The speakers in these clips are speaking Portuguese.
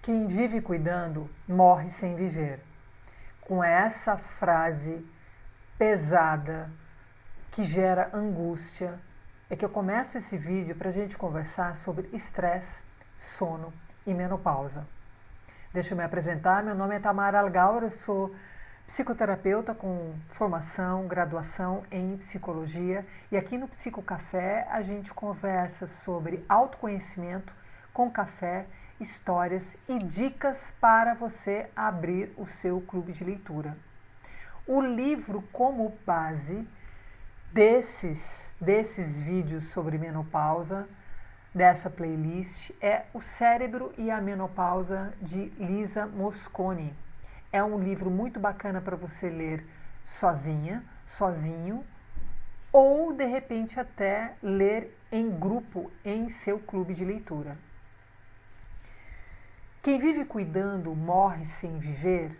Quem vive cuidando morre sem viver. Com essa frase pesada que gera angústia, é que eu começo esse vídeo para a gente conversar sobre estresse, sono e menopausa. Deixa eu me apresentar, meu nome é Tamara Algaur, eu sou psicoterapeuta com formação, graduação em psicologia e aqui no Psico Café a gente conversa sobre autoconhecimento com café, histórias e dicas para você abrir o seu clube de leitura. O livro como base desses vídeos sobre menopausa, dessa playlist, é O Cérebro e a Menopausa, de Lisa Mosconi. É um livro muito bacana para você ler sozinha, sozinho, ou de repente até ler em grupo em seu clube de leitura. Quem vive cuidando morre sem viver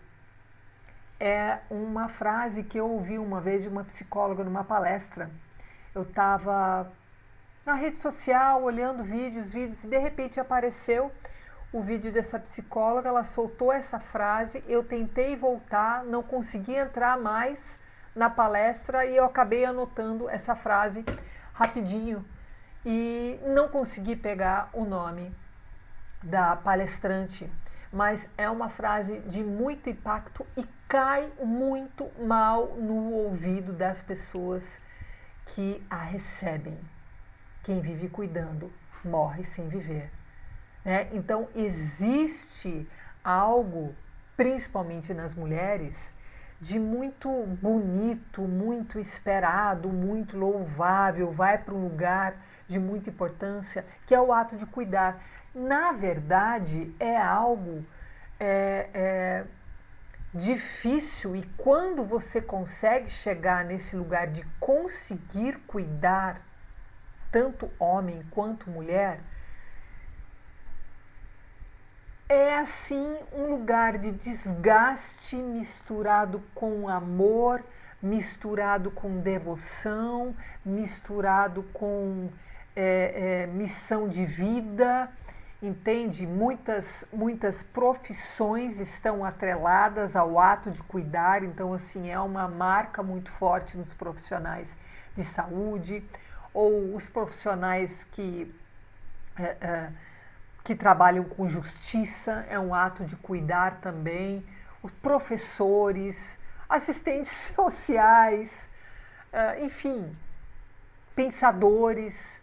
é uma frase que eu ouvi uma vez de uma psicóloga numa palestra. Eu estava na rede social olhando vídeos e de repente apareceu o vídeo dessa psicóloga, ela soltou essa frase, eu tentei voltar, não consegui entrar mais na palestra e eu acabei anotando essa frase rapidinho e não consegui pegar o nome da palestrante, mas é uma frase de muito impacto e cai muito mal no ouvido das pessoas que a recebem. Quem vive cuidando morre sem viver. Então, existe algo, principalmente nas mulheres, de muito bonito, muito esperado, muito louvável, vai para um lugar de muita importância, que é o ato de cuidar. Na verdade, é algo difícil, e quando você consegue chegar nesse lugar de conseguir cuidar, tanto homem quanto mulher, é assim um lugar de desgaste misturado com amor, misturado com devoção, misturado com missão de vida, entende? Muitas profissões estão atreladas ao ato de cuidar, então assim é uma marca muito forte nos profissionais de saúde, ou os profissionais que trabalham com justiça, é um ato de cuidar também, os professores, assistentes sociais, enfim, pensadores,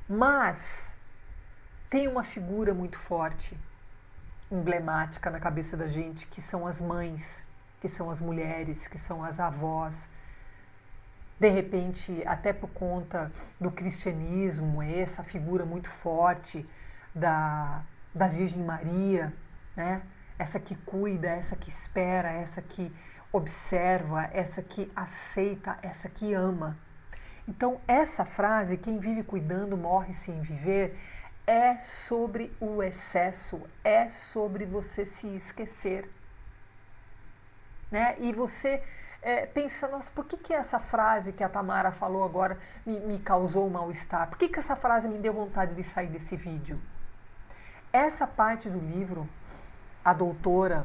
mas tem uma figura muito forte, emblemática na cabeça da gente, que são as mães, que são as mulheres, que são as avós. De repente, até por conta do cristianismo, essa figura muito forte da Virgem Maria, né? Essa que cuida, essa que espera, essa que observa, essa que aceita, essa que ama. Então, essa frase, quem vive cuidando morre sem viver, é sobre o excesso, é sobre você se esquecer. Né? E você pensa, nossa, por que essa frase que a Tamara falou agora me causou um mal-estar? Por que essa frase me deu vontade de sair desse vídeo? Essa parte do livro, a doutora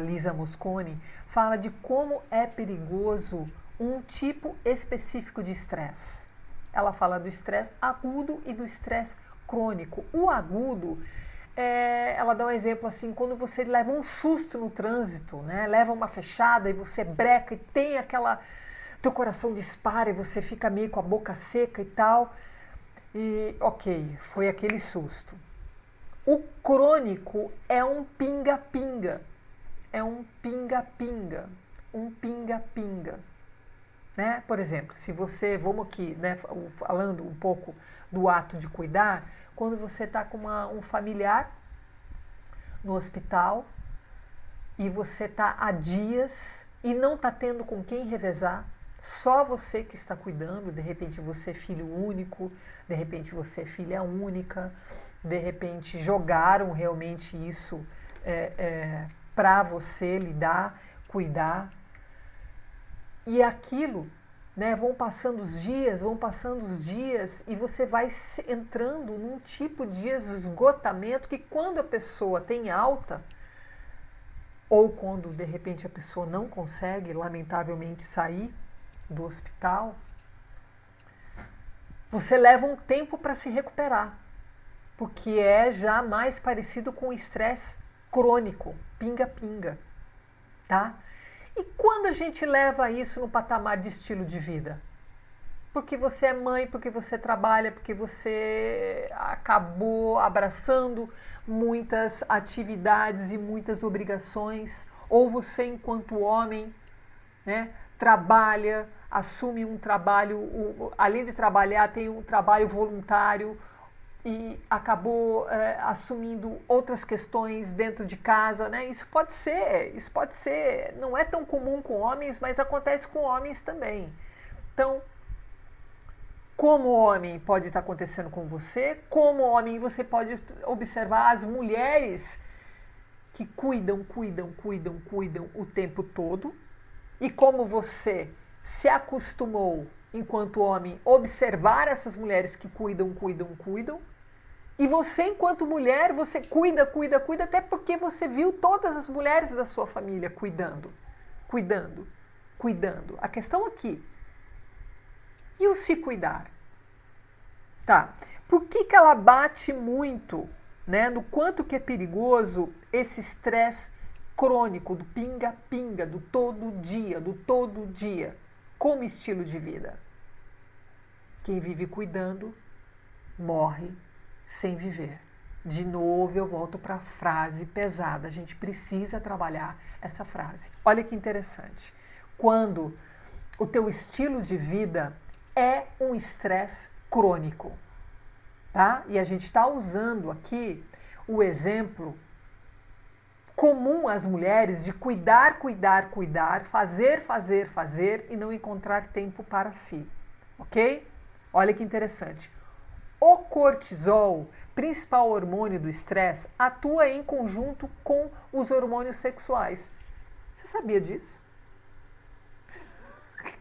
Lisa Mosconi fala de como é perigoso um tipo específico de estresse. Ela fala do estresse agudo e do estresse crônico. O agudo, ela dá um exemplo assim, quando você leva um susto no trânsito, né? Leva uma fechada e você breca e tem aquela... teu coração dispara e você fica meio com a boca seca e tal. E ok, foi aquele susto. O crônico é um pinga-pinga, é um pinga-pinga, um pinga-pinga. Né? Por exemplo, se você, vamos aqui, né, falando um pouco do ato de cuidar, quando você está com um familiar no hospital e você está há dias e não está tendo com quem revezar, só você que está cuidando, de repente você é filho único, de repente você é filha única, de repente jogaram realmente isso para você lidar, cuidar, e aquilo né? Vão passando os dias e você vai entrando num tipo de esgotamento que quando a pessoa tem alta, ou quando de repente a pessoa não consegue, lamentavelmente, sair do hospital, você leva um tempo para se recuperar, porque é já mais parecido com o estresse crônico, pinga-pinga, tá? E quando a gente leva isso no patamar de estilo de vida? Porque você é mãe, porque você trabalha, porque você acabou abraçando muitas atividades e muitas obrigações, ou você, enquanto homem, né, trabalha, assume um trabalho, além de trabalhar, tem um trabalho voluntário e acabou assumindo outras questões dentro de casa, né? Isso pode ser, não é tão comum com homens, mas acontece com homens também. Então, como homem pode estar acontecendo com você, como homem você pode observar as mulheres que cuidam o tempo todo, e como você se acostumou, enquanto homem, observar essas mulheres que cuidam, e você, enquanto mulher, você cuida, até porque você viu todas as mulheres da sua família cuidando. A questão aqui, e o se cuidar? Tá. Por que ela bate muito, né, no quanto que é perigoso esse estresse crônico do pinga-pinga, do todo dia, como estilo de vida? Quem vive cuidando, morre sem viver. De novo, eu volto para a frase pesada. A gente precisa trabalhar essa frase. Olha que interessante. Quando o teu estilo de vida é um estresse crônico, tá? E a gente está usando aqui o exemplo comum às mulheres de cuidar, fazer e não encontrar tempo para si, ok? Olha que interessante. O cortisol, principal hormônio do estresse, atua em conjunto com os hormônios sexuais. Você sabia disso?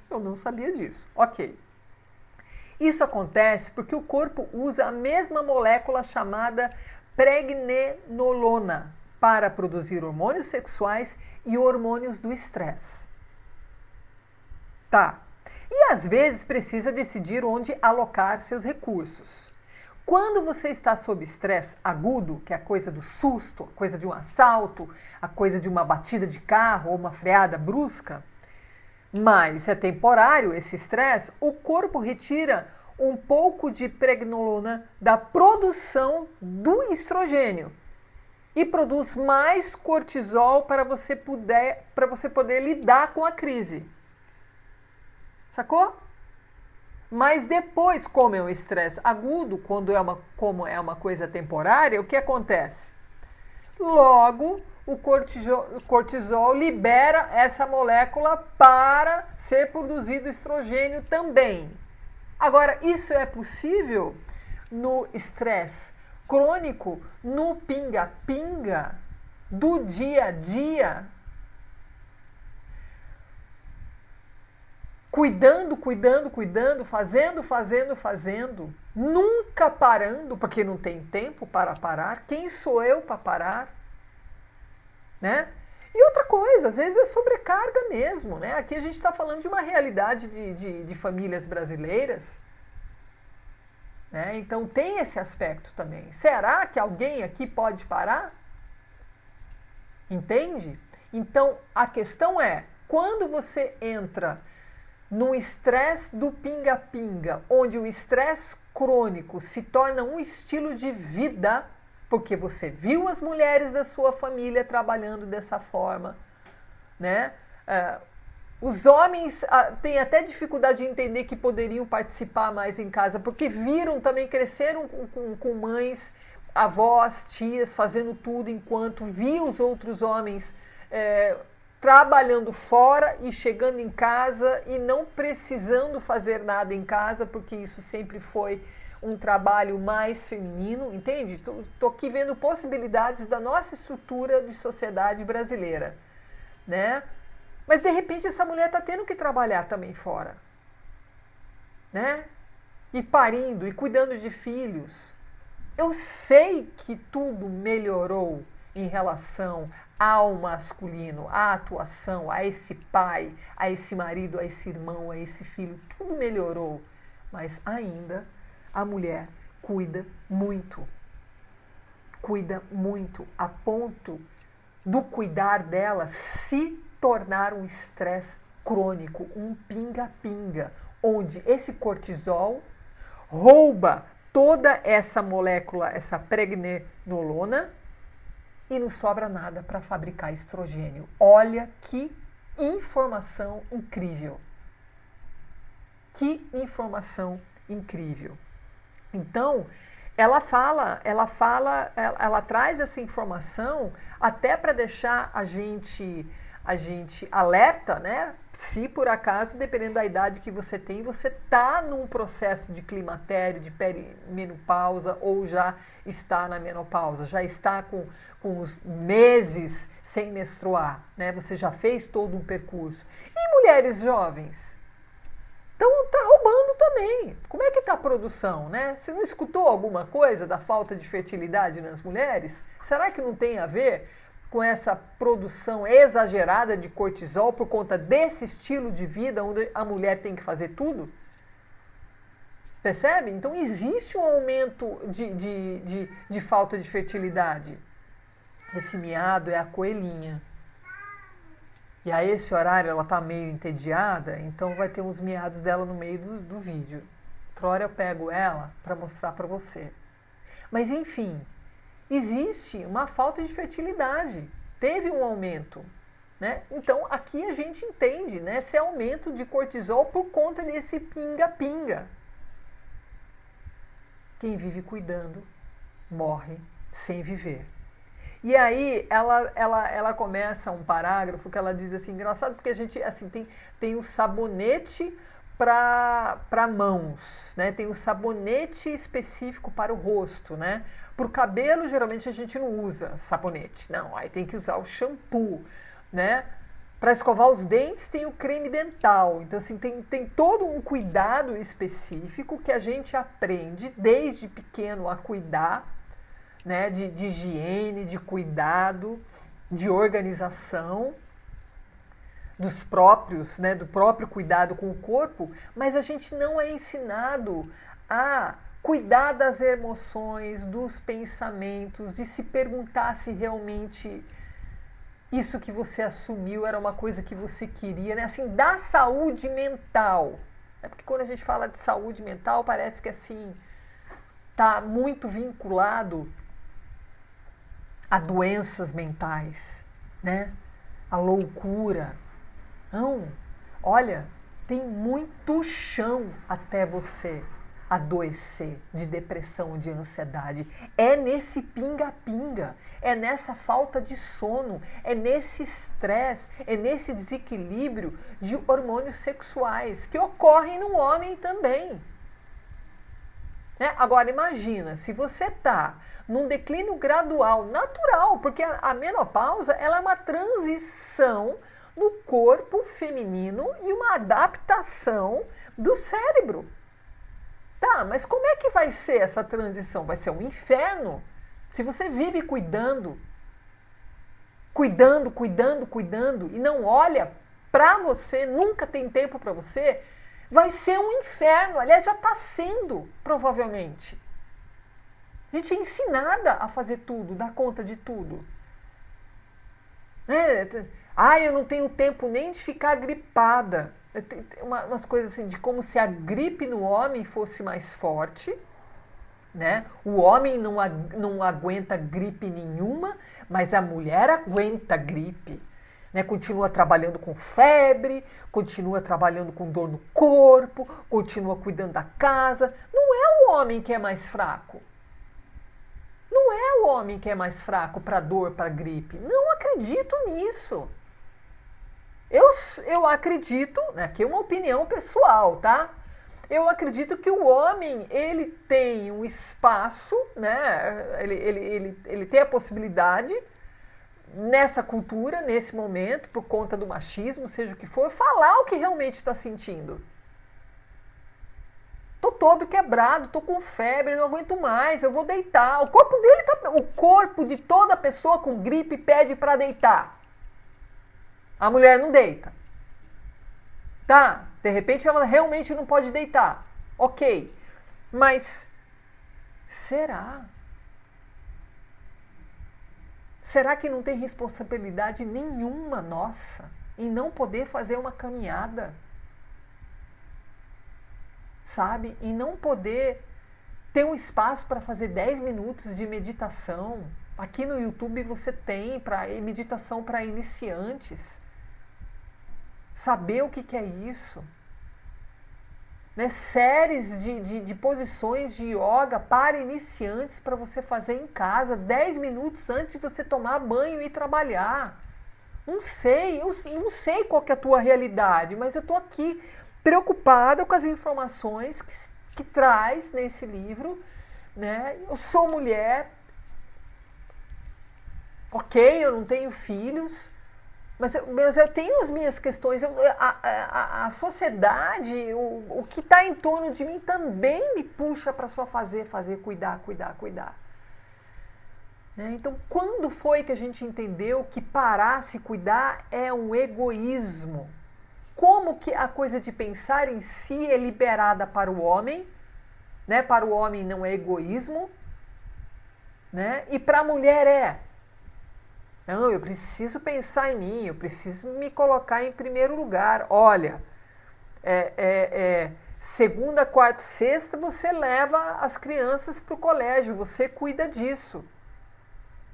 Eu não sabia disso. Ok. Isso acontece porque o corpo usa a mesma molécula chamada pregnenolona para produzir hormônios sexuais e hormônios do estresse. Tá. E às vezes precisa decidir onde alocar seus recursos. Quando você está sob estresse agudo, que é a coisa do susto, a coisa de um assalto, a coisa de uma batida de carro ou uma freada brusca, mas é temporário esse estresse, o corpo retira um pouco de pregnenolona da produção do estrogênio e produz mais cortisol para você poder lidar com a crise. Sacou? Mas depois, como é um estresse agudo, como é uma coisa temporária, o que acontece? Logo, o cortisol libera essa molécula para ser produzido estrogênio também. Agora, isso é possível no estresse crônico, no pinga-pinga do dia a dia? Cuidando, fazendo, nunca parando, porque não tem tempo para parar. Quem sou eu para parar? Né? E outra coisa, às vezes é sobrecarga mesmo, né? Aqui a gente está falando de uma realidade de famílias brasileiras, né? Então tem esse aspecto também. Será que alguém aqui pode parar? Entende? Então a questão é, quando você entra no estresse do pinga-pinga, onde o estresse crônico se torna um estilo de vida, porque você viu as mulheres da sua família trabalhando dessa forma, né? Os homens têm até dificuldade de entender que poderiam participar mais em casa, porque viram também, cresceram com mães, avós, tias, fazendo tudo, enquanto viam os outros homens trabalhando fora e chegando em casa e não precisando fazer nada em casa, porque isso sempre foi um trabalho mais feminino, entende? Tô aqui vendo possibilidades da nossa estrutura de sociedade brasileira, né? Mas de repente essa mulher está tendo que trabalhar também fora. né? E parindo e cuidando de filhos. Eu sei que tudo melhorou em relação ao masculino, à atuação, a esse pai, a esse marido, a esse irmão, a esse filho. Tudo melhorou. Mas ainda a mulher cuida muito, a ponto do cuidar dela se tornar um estresse crônico, um pinga-pinga, onde esse cortisol rouba toda essa molécula, essa pregnenolona, e não sobra nada para fabricar estrogênio. Olha que informação incrível. Que informação incrível. Então, ela traz essa informação até para deixar a gente alerta, né? Se por acaso, dependendo da idade que você tem, você está num processo de climatério, de perimenopausa, ou já está na menopausa, já está com os meses sem menstruar, né? Você já fez todo um percurso. E mulheres jovens? Então está roubando também. Como é que está a produção, né? Você não escutou alguma coisa da falta de fertilidade nas mulheres? Será que não tem a ver com essa produção exagerada de cortisol por conta desse estilo de vida onde a mulher tem que fazer tudo? Percebe? Então existe um aumento de falta de fertilidade. Esse miado é a coelhinha. E a esse horário ela tá meio entediada, então vai ter uns miados dela no meio do vídeo. Outra hora eu pego ela para mostrar para você. Mas enfim, existe uma falta de fertilidade. Teve um aumento, né? Então aqui a gente entende, né, esse aumento de cortisol por conta desse pinga-pinga. Quem vive cuidando morre sem viver. E aí ela começa um parágrafo que ela diz assim, engraçado porque a gente assim tem o sabonete para mãos, né? Tem o sabonete específico para o rosto, né? Para o cabelo geralmente a gente não usa sabonete, não, aí tem que usar o shampoo, né? Para escovar os dentes tem o creme dental, então assim tem todo um cuidado específico que a gente aprende desde pequeno a cuidar, né, de higiene, de cuidado, de organização dos próprios, né, do próprio cuidado com o corpo, mas a gente não é ensinado a cuidar das emoções, dos pensamentos, de se perguntar se realmente isso que você assumiu era uma coisa que você queria, né, assim, da saúde mental. É porque quando a gente fala de saúde mental, parece que assim tá muito vinculado a doenças mentais, né? A loucura. Não, olha, tem muito chão até você adoecer de depressão, de ansiedade. É nesse pinga-pinga, é nessa falta de sono, é nesse estresse, é nesse desequilíbrio de hormônios sexuais que ocorrem no homem também. Né? Agora imagina, se você está num declínio gradual, natural, porque a menopausa ela é uma transição no corpo feminino e uma adaptação do cérebro. Tá, mas como é que vai ser essa transição? Vai ser um inferno. Se você vive cuidando e não olha para você, nunca tem tempo para você, vai ser um inferno. Aliás, já está sendo, provavelmente. A gente é ensinada a fazer tudo, dar conta de tudo. Eu não tenho tempo nem de ficar gripada. Umas coisas assim, de como se a gripe no homem fosse mais forte. Né? O homem não aguenta gripe nenhuma, mas a mulher aguenta gripe. Né, continua trabalhando com febre, continua trabalhando com dor no corpo, continua cuidando da casa. Não é o homem que é mais fraco. Não é o homem que é mais fraco para dor, para gripe. Não acredito nisso. Eu acredito, né, aqui é uma opinião pessoal, tá? Eu acredito que o homem, ele tem um espaço, né, ele tem a possibilidade nessa cultura, nesse momento, por conta do machismo, seja o que for, falar o que realmente está sentindo. tô todo quebrado, tô com febre, não aguento mais, eu vou deitar. O corpo de toda pessoa com gripe pede para deitar. A mulher não deita. Tá, de repente ela realmente não pode deitar. Ok, mas será? Será que não tem responsabilidade nenhuma nossa em não poder fazer uma caminhada? Sabe? Em não poder ter um espaço para fazer 10 minutos de meditação. Aqui no YouTube você tem meditação para iniciantes. Saber o que é isso. Né? Séries de posições de yoga para iniciantes para você fazer em casa 10 minutos antes de você tomar banho e trabalhar. Não sei, eu não sei qual que é a tua realidade, mas eu estou aqui preocupada com as informações que traz nesse livro. Né? Eu sou mulher, ok, eu não tenho filhos, mas eu tenho as minhas questões. A sociedade, o que está em torno de mim também me puxa para só fazer, cuidar. Né? Então, quando foi que a gente entendeu que parar, se cuidar é um egoísmo? Como que a coisa de pensar em si é liberada para o homem, né? Para o homem não é egoísmo, né? E para a mulher é. Não, eu preciso pensar em mim, eu preciso me colocar em primeiro lugar. Olha, segunda, quarta e sexta você leva as crianças para o colégio, você cuida disso.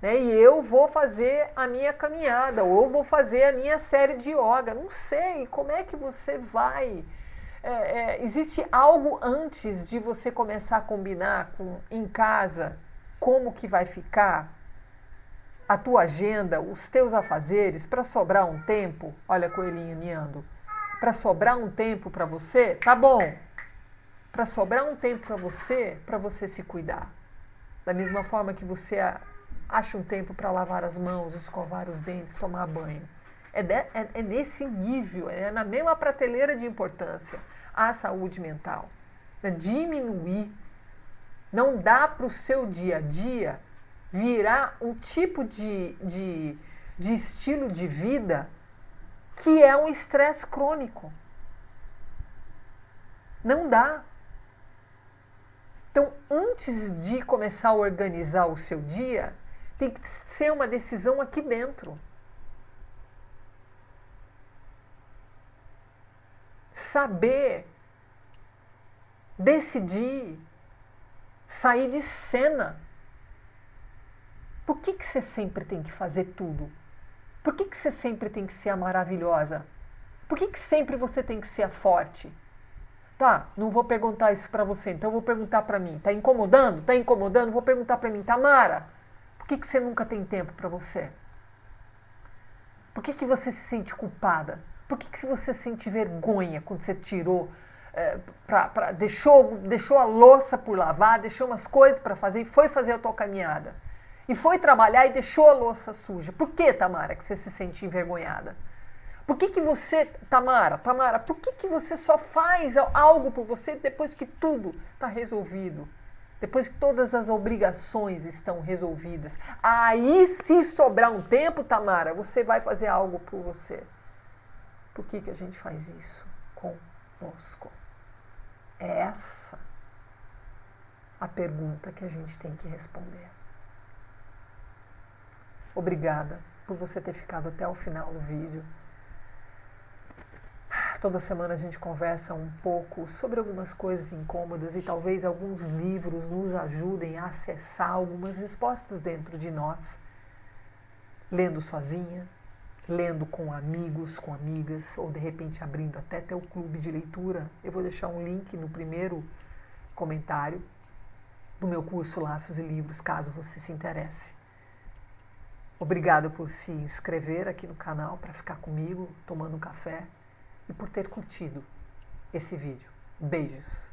Né? E eu vou fazer a minha caminhada, ou vou fazer a minha série de yoga. Não sei, como é que você vai? Existe algo antes de você começar a combinar em casa como que vai ficar a tua agenda, os teus afazeres, para sobrar um tempo? Olha a coelhinha miando. Para sobrar um tempo para você, tá bom. Para sobrar um tempo para você se cuidar. Da mesma forma que você acha um tempo para lavar as mãos, escovar os dentes, tomar banho. É nesse nível, é na mesma prateleira de importância a saúde mental. É diminuir. Não dá para o seu dia a dia virar um tipo de estilo de vida que é um estresse crônico. Não dá. Então, antes de começar a organizar o seu dia, tem que ser uma decisão aqui dentro. Saber, decidir, sair de cena. Por que você sempre tem que fazer tudo? Por que você sempre tem que ser a maravilhosa? Por que sempre você tem que ser a forte? Tá, não vou perguntar isso pra você, então eu vou perguntar pra mim. Tá incomodando? Tá incomodando? Vou perguntar pra mim. Tamara, por que você nunca tem tempo pra você? Por que você se sente culpada? Por que você sente vergonha quando você tirou, deixou a louça por lavar, deixou umas coisas pra fazer e foi fazer a tua caminhada? E foi trabalhar e deixou a louça suja. Por que, Tamara, que você se sente envergonhada? Por que você, Tamara, por que você só faz algo por você depois que tudo está resolvido? Depois que todas as obrigações estão resolvidas? Aí, se sobrar um tempo, Tamara, você vai fazer algo por você. Por que a gente faz isso conosco? É essa a pergunta que a gente tem que responder. Obrigada por você ter ficado até o final do vídeo. Toda semana a gente conversa um pouco sobre algumas coisas incômodas e talvez alguns livros nos ajudem a acessar algumas respostas dentro de nós. Lendo sozinha, lendo com amigos, com amigas, ou de repente abrindo até teu clube de leitura. Eu vou deixar um link no primeiro comentário do meu curso Laços e Livros, caso você se interesse. Obrigada por se inscrever aqui no canal para ficar comigo tomando um café e por ter curtido esse vídeo. Beijos!